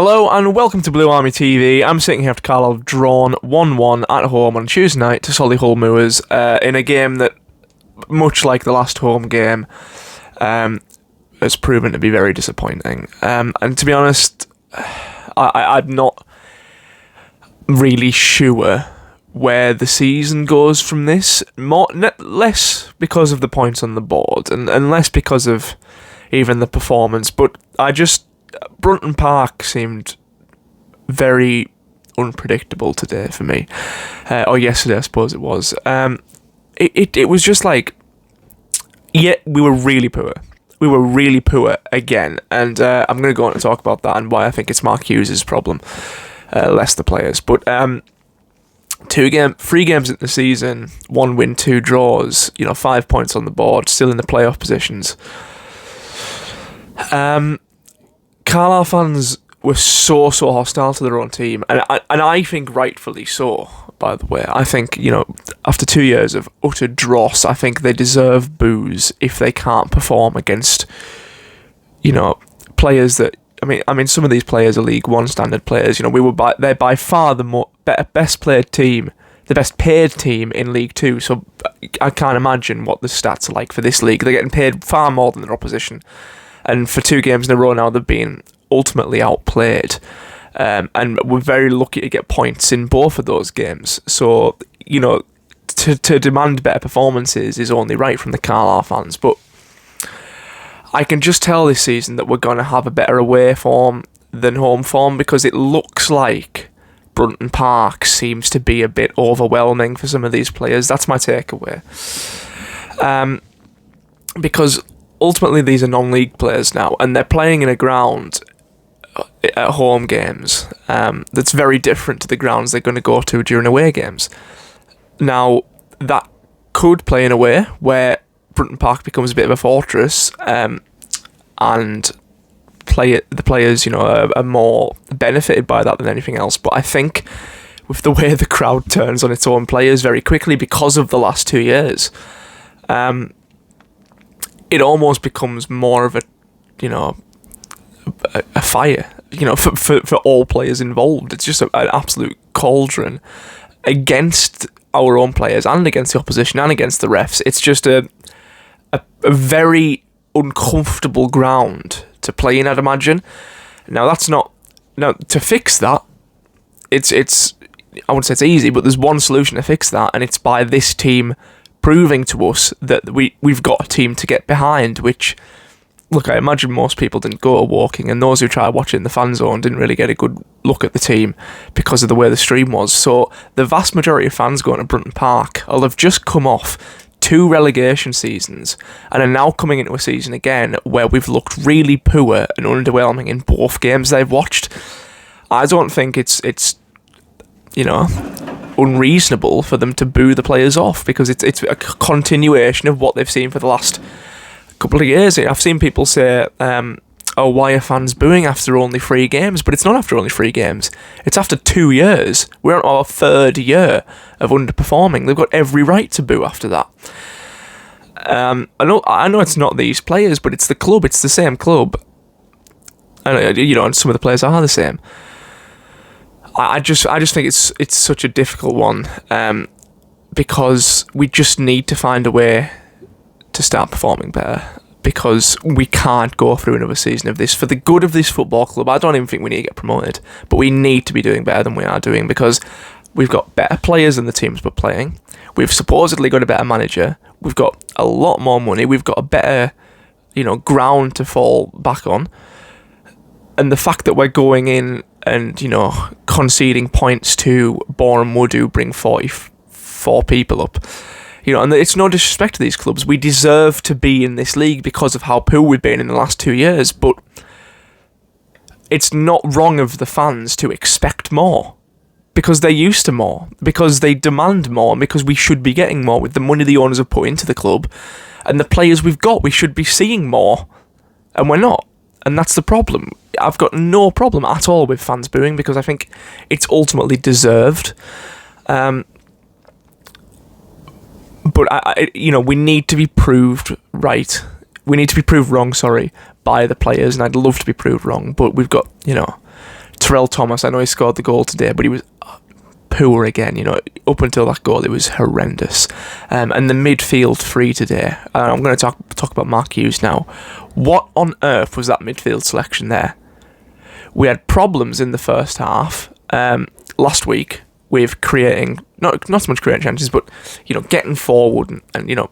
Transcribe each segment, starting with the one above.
Hello and welcome to Blue Army TV. I'm sitting here after Carlisle have drawn 1-1 at home on Tuesday night to Solihull Moors in a game that, much like the last home game, has proven to be very disappointing. And to be honest, I'm not really sure where the season goes from this. Less because of the points on the board and less because of even the performance, but Brunton Park seemed very unpredictable today for me. Or yesterday, I suppose it was. It was just like, yeah, we were really poor. We were really poor again. And I'm going to go on and talk about that and why I think it's Mark Hughes' problem, less the players. But 3 games into the season, 1 win, 2 draws, 5 points on the board, still in the playoff positions. Carlisle fans were so hostile to their own team, and I think rightfully so, by the way. I think, after 2 years of utter dross, I think they deserve boos if they can't perform against, players that, I mean, some of these players are League One standard players. They're by far the best played team, the best paid team in League Two, so I can't imagine what the stats are like for this league. They're getting paid far more than their opposition. And for 2 games in a row now, they've been ultimately outplayed. And we're very lucky to get points in both of those games. So, to demand better performances is only right from the Carlisle fans. But I can just tell this season that we're going to have a better away form than home form, because it looks like Brunton Park seems to be a bit overwhelming for some of these players. That's my takeaway. Because ultimately, these are non-league players now, and they're playing in a ground at home games that's very different to the grounds they're going to go to during away games. Now, that could play in a way where Brunton Park becomes a bit of a fortress, and the players, are more benefited by that than anything else. But I think with the way the crowd turns on its own players very quickly because of the last 2 years, it almost becomes more of a fire, for all players involved. It's just an absolute cauldron against our own players and against the opposition and against the refs. It's just a very uncomfortable ground to play in, I'd imagine. Now, to fix that, it's I wouldn't say it's easy, but there's one solution to fix that, and it's by this team proving to us that we've got a team to get behind, which, look, I imagine most people didn't go walking, and those who tried watching the fan zone didn't really get a good look at the team because of the way the stream was. So the vast majority of fans going to Brunton Park will have just come off 2 relegation seasons and are now coming into a season again where we've looked really poor and underwhelming in both games they've watched. I don't think it's unreasonable for them to boo the players off, because it's a continuation of what they've seen for the last couple of years. I've seen people say, why are fans booing after only 3 games? But it's not after only 3 games. It's after 2 years. We're on our 3rd year of underperforming. They've got every right to boo after that. I know it's not these players, but it's the club. It's the same club. And some of the players are the same. I just think it's such a difficult one, because we just need to find a way to start performing better, because we can't go through another season of this. For the good of this football club, I don't even think we need to get promoted, but we need to be doing better than we are doing, because we've got better players than the teams we're playing. We've supposedly got a better manager. We've got a lot more money. We've got a better, ground to fall back on. And the fact that we're going in and, conceding points to Boreham Wood, who bring 44 people up, and it's no disrespect to these clubs. We deserve to be in this league because of how poor we've been in the last 2 years, but it's not wrong of the fans to expect more, because they're used to more, because they demand more, and because we should be getting more with the money the owners have put into the club and the players we've got. We should be seeing more, and we're not. And that's the problem. I've got no problem at all with fans booing, because I think it's ultimately deserved. But we need to be proved right. We need to be proved wrong, by the players, and I'd love to be proved wrong. But we've got, Terrell Thomas, I know he scored the goal today, but he was poor again. Up until that goal, it was horrendous. And the midfield three today, I'm going to talk about Mark Hughes now. What on earth was that midfield selection there? We had problems in the first half last week with creating, not so much creating chances, but getting forward and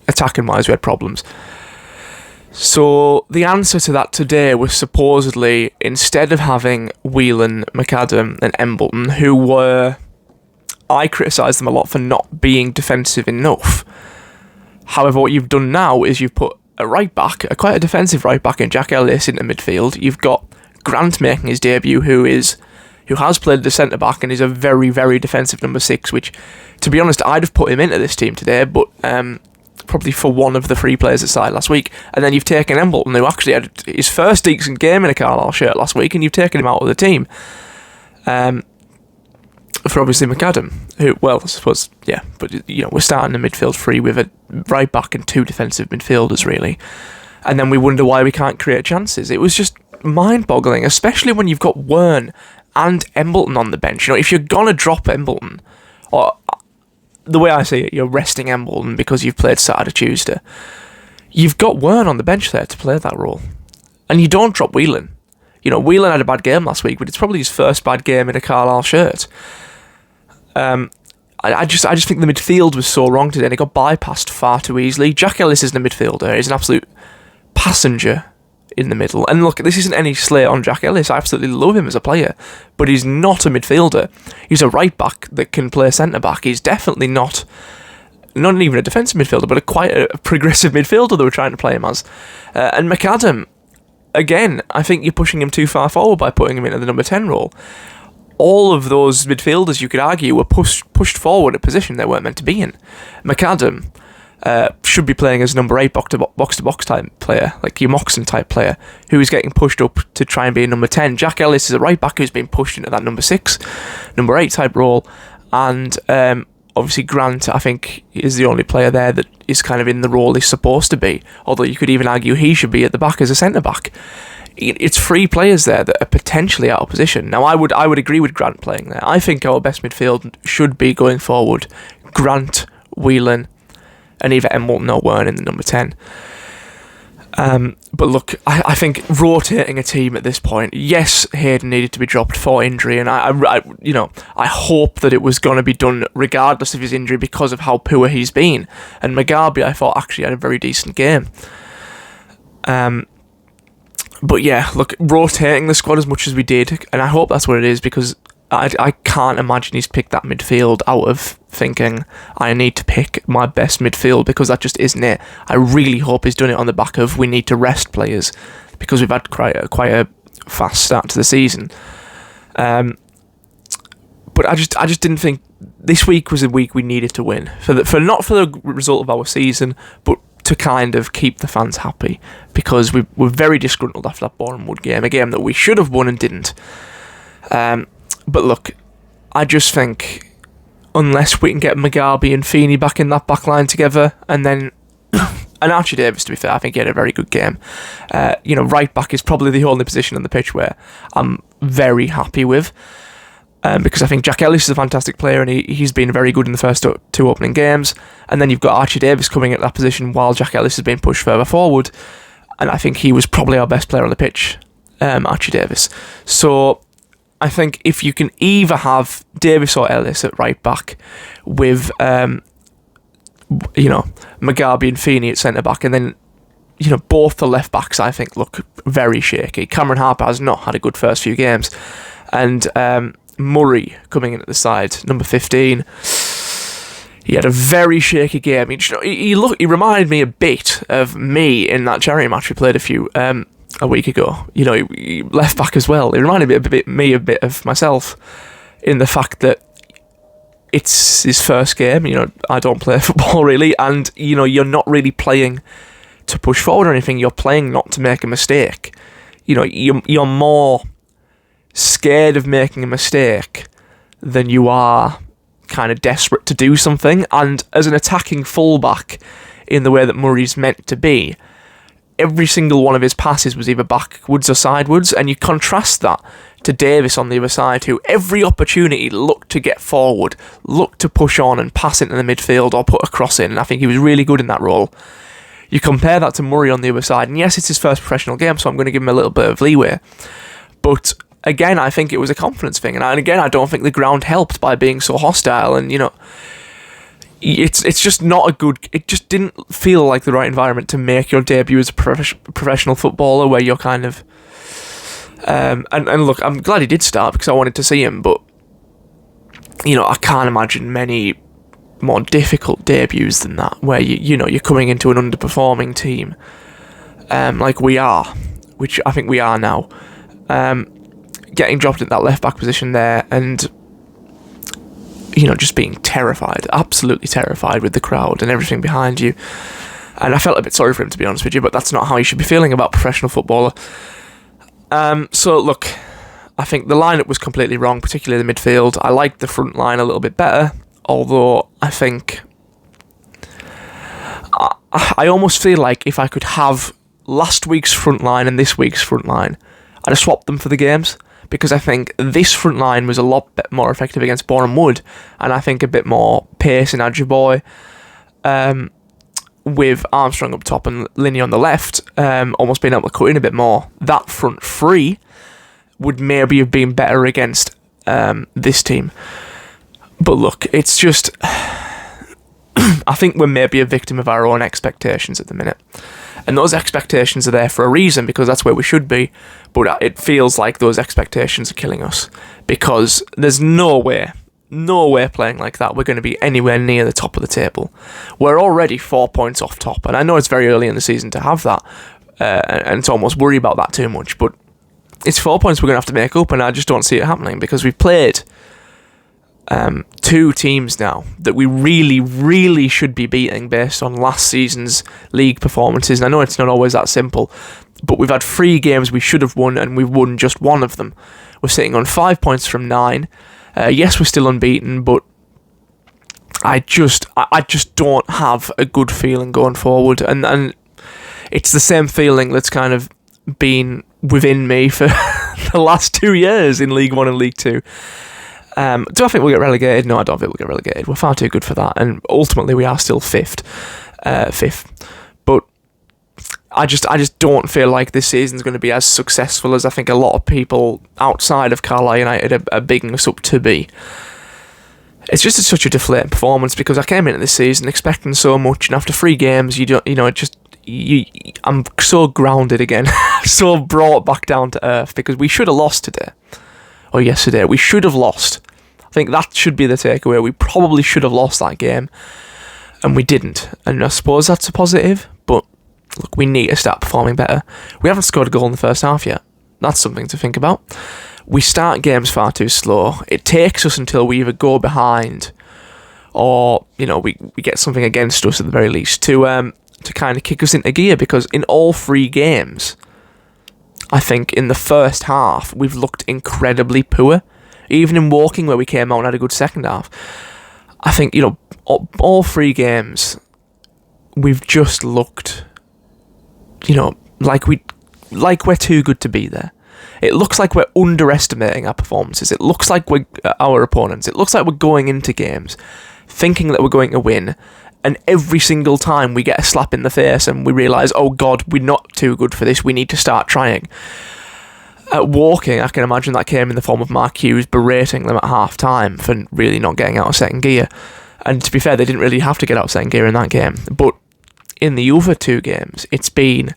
attacking wise, we had problems. So the answer to that today was supposedly, instead of having Whelan, McAdam and Embleton, who were, I criticised them a lot for not being defensive enough. However, what you've done now is you've put a right back, quite a defensive right back, in Jack Ellis into midfield. You've got Grant making his debut, who has played the centre back and is a very, very defensive number 6, which, to be honest, I'd have put him into this team today, but probably for one of the 3 players that started last week. And then you've taken Embleton, who actually had his first decent game in a Carlisle shirt last week, and you've taken him out of the team. For obviously McAdam, who, well, I suppose, yeah, but we're starting the midfield 3 with a right back and 2 defensive midfielders, really. And then we wonder why we can't create chances. It was just mind-boggling, especially when you've got Wern and Embleton on the bench. If you're gonna drop Embleton, or the way I see it, you're resting Embleton because you've played Saturday, Tuesday. You've got Wern on the bench there to play that role, and you don't drop Whelan. Whelan had a bad game last week, but it's probably his first bad game in a Carlisle shirt. I just think the midfield was so wrong today, and it got bypassed far too easily. Jack Ellis isn't a midfielder; he's an absolute passenger in the middle. And look, this isn't any slate on Jack Ellis. I absolutely love him as a player, but he's not a midfielder. He's a right back that can play centre back. He's definitely not even a defensive midfielder, but quite a progressive midfielder that we're trying to play him as. And McAdam, again, I think you're pushing him too far forward by putting him into the number 10 role. All of those midfielders, you could argue, were pushed forward a position they weren't meant to be in. McAdam should be playing as number 8 box-to-box type player, like your Moxon type player, who is getting pushed up to try and be a number 10. Jack Ellis is a right back who's been pushed into that number 6, number 8 type role, and obviously Grant, I think, is the only player there that is kind of in the role he's supposed to be, although you could even argue he should be at the back as a centre back. It's 3 players there that are potentially out of position. Now, I would agree with Grant playing there. I think our best midfield should be going forward Grant, Whelan, and either Embleton or Wern in the number 10. But look, I think rotating a team at this point, yes, Hayden needed to be dropped for injury, and I hope that it was going to be done regardless of his injury because of how poor he's been. And Mugabe, I thought, actually had a very decent game. But yeah, look, rotating the squad as much as we did, and I hope that's what it is, because I can't imagine he's picked that midfield out of thinking I need to pick my best midfield, because that just isn't it. I really hope he's done it on the back of we need to rest players, because we've had quite a fast start to the season. But I just didn't think this week was a week we needed to win not for the result of our season, but to kind of keep the fans happy, because we were very disgruntled after that Bournemouth game, a game that we should have won and didn't. But look, I just think unless we can get Mugabe and Feeney back in that back line together, and then and Archie Davis, to be fair, I think he had a very good game. Right back is probably the only position on the pitch where I'm very happy with, because I think Jack Ellis is a fantastic player, and he's been very good in the first 2 opening games. And then you've got Archie Davis coming at that position while Jack Ellis has been pushed further forward, and I think he was probably our best player on the pitch, Archie Davis. So I think if you can either have Davis or Ellis at right back with Mugabe and Feeney at centre back, and then both the left backs I think look very shaky. Cameron Harper has not had a good first few games, and Murray coming in at the side, number 15. He had a very shaky game. He reminded me a bit of me in that charity match we played a week ago. Left back as well. It reminded me a bit of myself, in the fact that it's his first game. I don't play football really, and you're not really playing to push forward or anything. You're playing not to make a mistake. You're more scared of making a mistake than you are kind of desperate to do something. And as an attacking fullback, in the way that Murray's meant to be, every single one of his passes was either backwards or sideways, and you contrast that to Davis on the other side, who every opportunity looked to get forward, looked to push on and pass into the midfield or put a cross in, and I think he was really good in that role. You compare that to Murray on the other side, and yes, it's his first professional game, so I'm going to give him a little bit of leeway. But again, I think it was a confidence thing, and again, I don't think the ground helped by being so hostile, and it's just not a good. It just didn't feel like the right environment to make your debut as a professional footballer, where you're kind of. And look, I'm glad he did start because I wanted to see him, but I can't imagine many more difficult debuts than that, where you're coming into an underperforming team, like we are, which I think we are now, getting dropped at that left back position there, and just being terrified, absolutely terrified with the crowd and everything behind you. And I felt a bit sorry for him, to be honest with you, but that's not how you should be feeling about a professional footballer. So look, I think the lineup was completely wrong, particularly the midfield. I liked the front line a little bit better, although I think I almost feel like if I could have last week's front line and this week's front line, I'd have swapped them for the games, because I think this front line was a lot more effective against Boreham Wood, and I think a bit more pace in Adjiboye, with Armstrong up top and Linney on the left, almost being able to cut in a bit more. That front three would maybe have been better against this team. But look, it's just... I think we're maybe a victim of our own expectations at the minute. And those expectations are there for a reason, because that's where we should be. But it feels like those expectations are killing us, because there's no way playing like that we're going to be anywhere near the top of the table. We're already 4 points off top, and I know it's very early in the season to have that, and to almost worry about that too much, but it's 4 points we're going to have to make up, and I just don't see it happening, because we've played two teams now that we really, really should be beating based on last season's league performances. And I know it's not always that simple, but we've had 3 games we should have won, and we've won just one of them. We're sitting on 5 points from 9. Yes, we're still unbeaten, but I just don't have a good feeling going forward, and it's the same feeling that's kind of been within me for the last 2 years in League 1 and League 2. Do I think we'll get relegated? No, I don't think we'll get relegated. We're far too good for that, and ultimately we are still fifth. But I just don't feel like this season's going to be as successful as I think a lot of people outside of Carlisle United are bigging us up to be. It's just such a deflating performance, because I came into this season expecting so much, and after 3 games, I'm so grounded again, so brought back down to earth, because we should have lost today. Or yesterday, we should have lost. I think that should be the takeaway. We probably should have lost that game, and we didn't. And I suppose that's a positive, but look, we need to start performing better. We haven't scored a goal in the first half yet. That's something to think about. We start games far too slow. It takes us until we either go behind, or we get something against us at the very least to kind of kick us into gear, because in all 3 games, I think in the first half, we've looked incredibly poor. Even in Woking, where we came out and had a good second half. I think, all 3 games, we've just looked, like we're too good to be there. It looks like we're underestimating our performances. It looks like our opponents. It looks like we're going into games thinking that we're going to win, and every single time we get a slap in the face and we realise, oh God, we're not too good for this, we need to start trying. At Woking, I can imagine that came in the form of Mark Hughes berating them at half-time for really not getting out of second gear. And to be fair, they didn't really have to get out of second gear in that game. But in the other 2 games, it's been,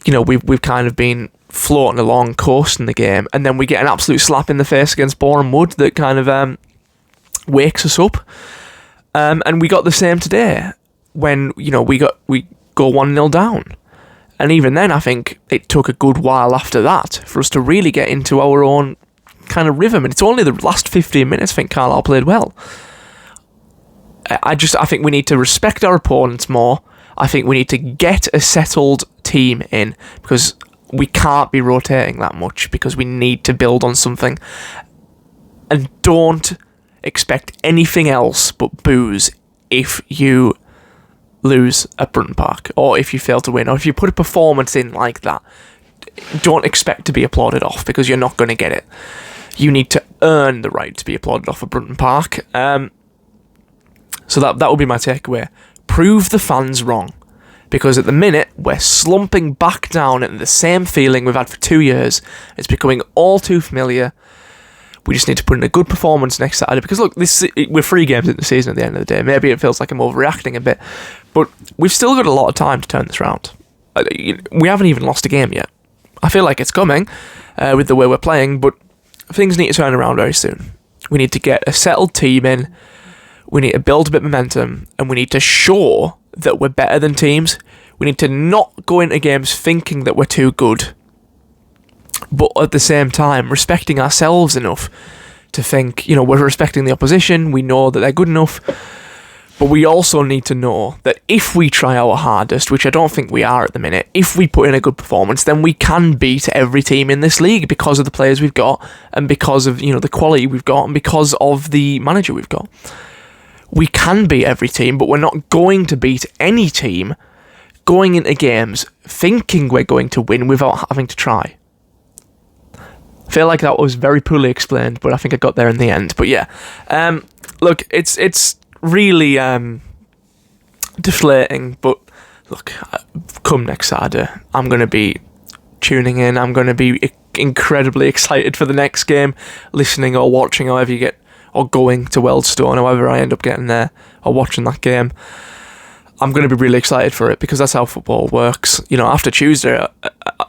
we've kind of been floating along, coasting the game, and then we get an absolute slap in the face against Boreham Wood that kind of wakes us up. And we got the same today when, we go 1-0 down. And even then, I think it took a good while after that for us to really get into our own kind of rhythm. And it's only the last 15 minutes I think Carlisle played well. I think we need to respect our opponents more. I think we need to get a settled team in, because we can't be rotating that much, because we need to build on something. And don't expect anything else but boos if you lose at Brunton Park, or if you fail to win, or if you put a performance in like that. don't expect to be applauded off, because you're not going to get it. You need to earn the right to be applauded off at Brunton Park. So that would be my takeaway. Prove the fans wrong. Because at the minute, we're slumping back down into the same feeling we've had for 2 years. It's becoming all too familiar. We just need to put in a good performance next Saturday. Because look, we're 3 games in the season at the end of the day. Maybe it feels like I'm overreacting a bit. But we've still got a lot of time to turn this around. We haven't even lost a game yet. I feel like it's coming with the way we're playing, but things need to turn around very soon. We need to get a settled team in. We need to build a bit of momentum. And we need to show that we're better than teams. We need to not go into games thinking that we're too good, but at the same time respecting ourselves enough to think, we're respecting the opposition, we know that they're good enough, but we also need to know that if we try our hardest, which I don't think we are at the minute, if we put in a good performance, then we can beat every team in this league because of the players we've got, and because of the quality we've got, and because of the manager we've got. We can beat every team, but we're not going to beat any team going into games thinking we're going to win without having to try. I feel like that was very poorly explained, but I think I got there in the end. But yeah, look, it's really deflating, but look, come next Saturday, I'm going to be tuning in. I'm going to be incredibly excited for the next game, listening or watching, however you get, or going to Wealdstone, however I end up getting there, or watching that game. I'm going to be really excited for it, because that's how football works. After Tuesday,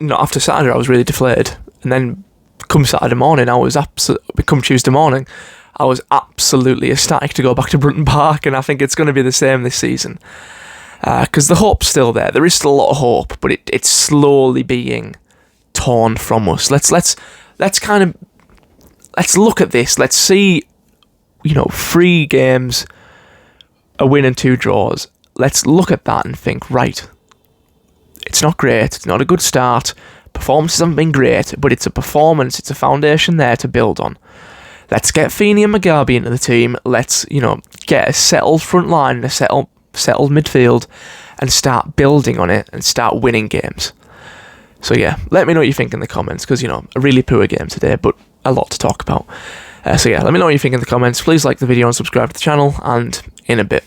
after Saturday, I was really deflated. And then come Saturday morning, come Tuesday morning, I was absolutely ecstatic to go back to Brunton Park, and I think it's going to be the same this season. Because the hope's still there. There is still a lot of hope, but it's slowly being torn from us. Let's look at this. Let's see, 3 games, a win and 2 draws. Let's look at that and think, right, it's not great, it's not a good start, performances haven't been great, but it's a performance, it's a foundation there to build on. Let's get Feeney and Mugabe into the team, let's, get a settled front line and a settled midfield, and start building on it, and start winning games. So yeah, let me know what you think in the comments, because, a really poor game today, but a lot to talk about. So yeah, let me know what you think in the comments. Please like the video and subscribe to the channel, and in a bit.